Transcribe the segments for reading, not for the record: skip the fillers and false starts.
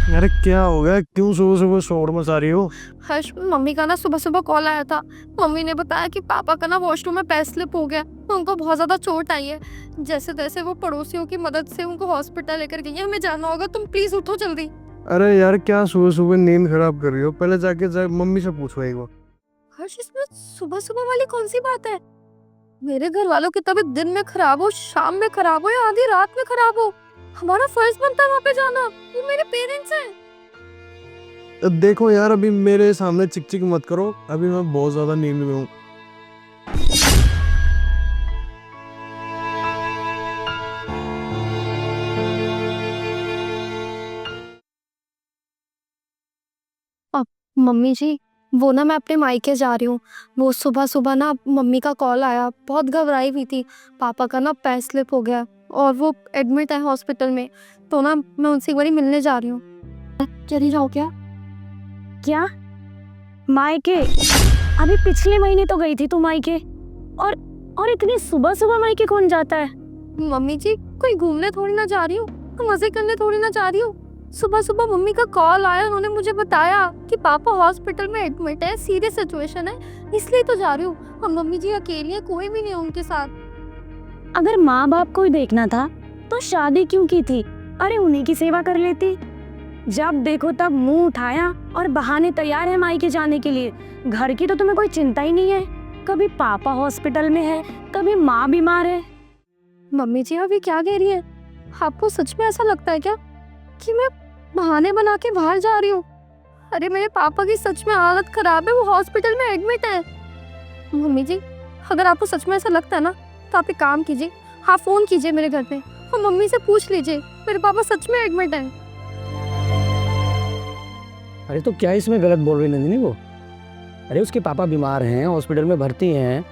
अरे क्या हो गया? क्यों सुबह सुबह शोर मचा रही हो? हर्ष, मम्मी का ना सुबह सुबह कॉल आया था। मम्मी ने बताया कि पापा का ना वॉशरूम में पैर स्लिप हो गया। उनको बहुत ज्यादा चोट आई है। जैसे तैसे वो पड़ोसियों की मदद से उनको हॉस्पिटल लेकर गई है। हमें जाना होगा, तुम प्लीज उठो जल्दी। अरे यार, क्या सुबह सुबह नींद खराब कर रही हो? पहले जाके मम्मी से पूछो एक बार। हर्ष, इसमें सुबह सुबह वाली कौन सी बात है? मेरे घर वालों की तबीयत दिन में खराब हो, शाम में खराब हो या आधी रात में खराब हो, हमारा फर्ज बनता है वहां पे जाना। वो मेरे पेरेंट्स हैं। देखो यार, अभी मेरे सामने चिक चिक मत करो। अभी मैं बहुत ज्यादा नींद में हूँ। मम्मी जी, वो ना मैं अपने मायके जा रही हूँ। वो सुबह सुबह ना मम्मी का कॉल आया, बहुत घबराई हुई थी। पापा का ना पैर स्लिप हो गया और वो एडमिट है हॉस्पिटल में। तो ना मैं उनसे एक बारी मिलने जा रही हूँ। चली जाओ क्या? क्या? मायके? अभी पिछले महीने तो गई थी तू मायके। और और इतनी सुबह सुबह मायके कौन जाता है? मम्मी जी, कोई घूमने थोड़ी ना जा रही हूँ, मजे करने थोड़ी ना जा रही हूँ। सुबह सुबह मम्मी का कॉल आया, उन्होंने मुझे बताया कि पापा हॉस्पिटल में एडमिट है, सीरियस सिचुएशन है, इसलिए तो जा रही हूँ। और मम्मी जी अकेली है, कोई भी नहीं है उनके साथ। अगर माँ बाप को ही देखना था तो शादी क्यों की थी? अरे उन्हीं की सेवा कर लेती। जब देखो तब मुंह उठाया और बहाने तैयार है मायके जाने के लिए। घर की तो तुम्हें कोई चिंता ही नहीं है। कभी पापा हॉस्पिटल में है, कभी माँ बीमार है। मम्मी जी अभी क्या कह रही है? आपको सच में ऐसा लगता है क्या कि मैं बहाने बना के बाहर जा रही हूँ? अरे मेरे पापा की सच में हालत खराब है, वो हॉस्पिटल में एडमिट है। मम्मी जी, अगर आपको सच में ऐसा लगता है ना, तो आप एक काम कीजिए, आप फोन कीजिए मेरे घर पे और मम्मी से पूछ लीजिए मेरे पापा सच में एडमिट है। अरे तो क्या इसमें गलत बोल रही नंदिनी वो? अरे उसके पापा बीमार हैं, हॉस्पिटल में भर्ती हैं,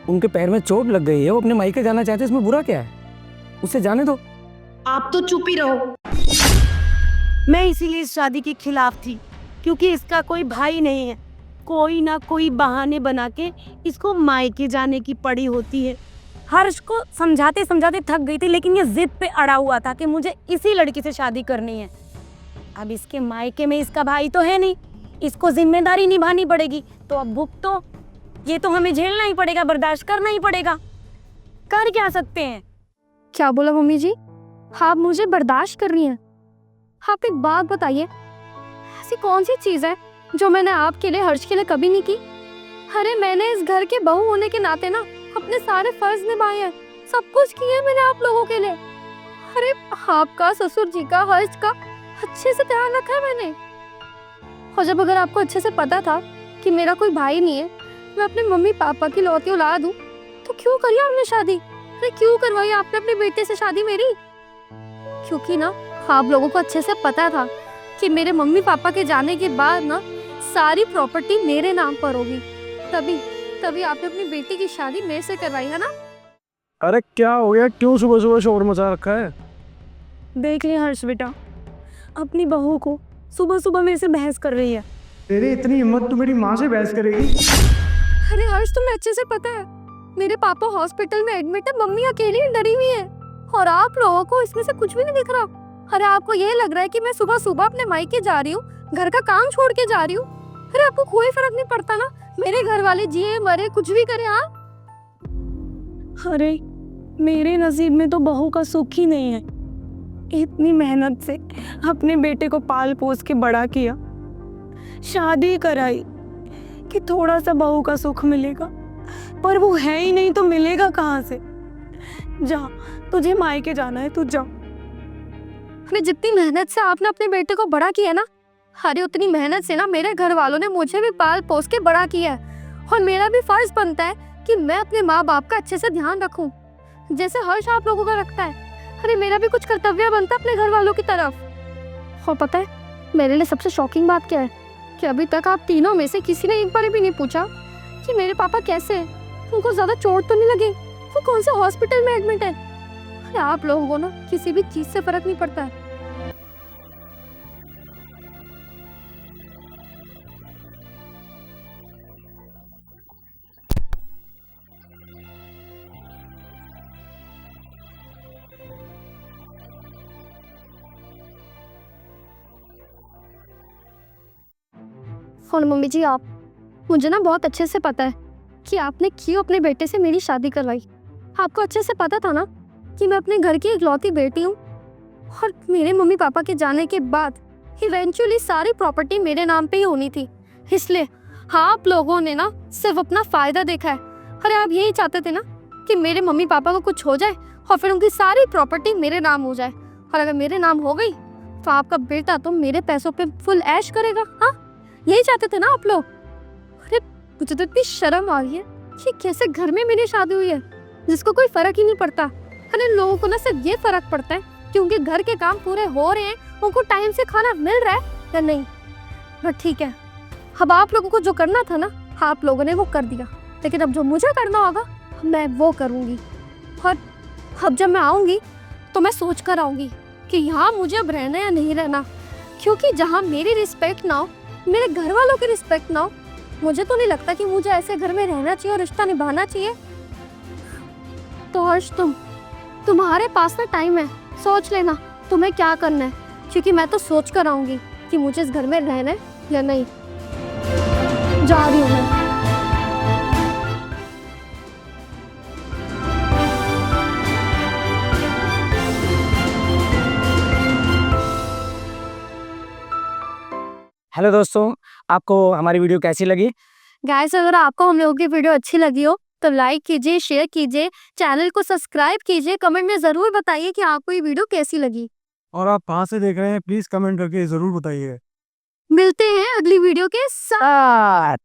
उनके पैर में चोट लग गई है, वो अपने मायके जाना चाहते हैं, इसमें बुरा क्या है? उसे जाने दो। आप तो चुप ही रहो। मैं इसीलिए इस शादी के खिलाफ थी, क्योंकि इसका कोई भाई नहीं है। कोई ना कोई बहाने बना के इसको मायके जाने की पड़ी होती है। हर्ष को समझाते समझाते थक गई थी, लेकिन ये जिद पे अड़ा हुआ था कि मुझे इसी लड़की से शादी करनी है। अब इसके मायके में इसका भाई तो है नहीं, इसको जिम्मेदारी निभानी पड़ेगी। तो अब भुगतो, ये तो हमें झेलना ही पड़ेगा, बर्दाश्त करना ही पड़ेगा। कर क्या सकते हैं? क्या बोला मम्मी जी? आप मुझे बर्दाश्त कर रही हैं? आप एक बात बताइए, ऐसी कौन सी चीज है जो मैंने आपके लिए, हर्ष के लिए कभी नहीं की? अरे मैंने इस घर के बहू होने के नाते ना अपने सारे फर्ज निभाए हैं, सब कुछ किया है मैंने आप लोगों के लिए। अरे आपका, ससुर जी का, हर्ष का अच्छे से ध्यान रखा है मैंने। और जब अगर आपको अच्छे से पता था कि मेरा कोई भाई नहीं है, मैं अपने मम्मी पापा की लौती औलाद हूँ, तो क्यों करी आपने शादी? अरे क्यों करवाई आपने अपने बेटे से शादी मेरी? क्योंकि ना आप लोगों को अच्छे से पता था कि मेरे मम्मी पापा के जाने के बाद ना सारी प्रॉपर्टी मेरे नाम पर होगी। तभी तभी आपने अपनी बेटी की शादी मेरे से करवाई है ना? अरे क्या हो गया? क्यों सुबह सुबह शोर मचा रखा है? देख ले हर्ष बेटा, अपनी बहू को सुबह सुबह मेरे से बहस कर रही है। तेरी इतनी हिम्मत, तू मेरी माँ से बहस करेगी? अरे हर्ष, तुम्हें अच्छे से पता है मेरे पापा हॉस्पिटल में एडमिट है, मम्मी अकेली डरी हुई है, और आप लोगों को इसमें से कुछ भी नहीं दिख रहा। अरे आपको ये लग रहा है कि मैं सुबह सुबह अपने मायके जा रही हूँ, घर का काम छोड़ के जा रही हूँ। अरे आपको कोई फर्क नहीं पड़ता ना, मेरे घर वाले जिए मरे कुछ भी करे। हाँ, अरे मेरे नसीब में तो बहू का सुख ही नहीं है। इतनी मेहनत से अपने बेटे को पाल पोस के बड़ा किया, शादी कराई कि थोड़ा सा बहू का सुख मिलेगा, पर वो है ही नहीं तो मिलेगा कहाँ से? जा, तुझे मायके जाना है, तू जा। अरे जितनी मेहनत से आपने अपने बेटे को बड़ा किया ना, अरे उतनी मेहनत से ना मेरे घर वालों ने मुझे भी पाल पोस के बड़ा किया है। और मेरा भी फर्ज बनता है कि मैं अपने माँ बाप का अच्छे से ध्यान रखूं, जैसे हर्ष आप लोगों का रखता है। अरे मेरा भी कुछ कर्तव्य बनता है अपने घर वालों की तरफ। और पता है मेरे लिए सबसे शॉकिंग बात क्या है? कि अभी तक आप तीनों में से किसी ने एक बार भी नहीं पूछा कि मेरे पापा कैसे हैं, उनको ज्यादा चोट तो नहीं लगी, वो कौन से हॉस्पिटल में एडमिट है। अरे आप लोगों को ना किसी भी चीज से फर्क नहीं पड़ता है। और मम्मी जी आप, मुझे ना बहुत अच्छे से पता है कि आपने क्यों अपने बेटे से मेरी शादी करवाई। आपको अच्छे से पता था ना कि मैं अपने घर की इकलौती बेटी हूँ, और मेरे मम्मी पापा के जाने के बाद इवेंचुअली सारी प्रॉपर्टी मेरे नाम पे ही होनी थी। इसलिए आप लोगों ने ना सिर्फ अपना फायदा देखा है। अरे आप यही चाहते थे ना कि मेरे मम्मी पापा को कुछ हो जाए और फिर उनकी सारी प्रॉपर्टी मेरे नाम हो जाए, और अगर मेरे नाम हो गई तो आपका बेटा तो मेरे पैसों पे फुल ऐश करेगा। हाँ, यही चाहते थे ना आप लोग। अरे मुझे तो इतनी शर्म आ रही है कि कैसे घर में मेरी शादी हुई है जिसको कोई फर्क ही नहीं पड़ता। अरे लोगों को ना सिर्फ ये फर्क पड़ता है कि उनके घर के काम पूरे हो रहे हैं, उनको टाइम से खाना मिल रहा है या नहीं। बट ठीक है, अब आप लोगों को जो करना था ना आप लोगों ने वो कर दिया, लेकिन अब जो मुझे करना होगा मैं वो करूँगी। और अब जब मैं आऊँगी तो मैं सोच कर आऊँगी कि यहाँ मुझे अब रहना या नहीं रहना, क्योंकि जहाँ मेरी रिस्पेक्ट ना हो, मेरे घर वालों की रिस्पेक्ट ना हो, मुझे तो नहीं लगता कि मुझे ऐसे घर में रहना चाहिए और रिश्ता निभाना चाहिए। तो हर्ष तुम्हारे पास ना टाइम है, सोच लेना तुम्हें क्या करना है, क्योंकि मैं तो सोच कर आऊँगी कि मुझे इस घर में रहना है या नहीं। जा रही हूँ मैं। हेलो दोस्तों, आपको हमारी वीडियो कैसी लगी? गाइस, अगर आपको हम लोगों की वीडियो अच्छी लगी हो तो लाइक कीजिए, शेयर कीजिए, चैनल को सब्सक्राइब कीजिए, कमेंट में जरूर बताइए कि आपको ये वीडियो कैसी लगी। और आप कहाँ से देख रहे हैं प्लीज कमेंट करके जरूर बताइए। मिलते हैं अगली वीडियो के साथ।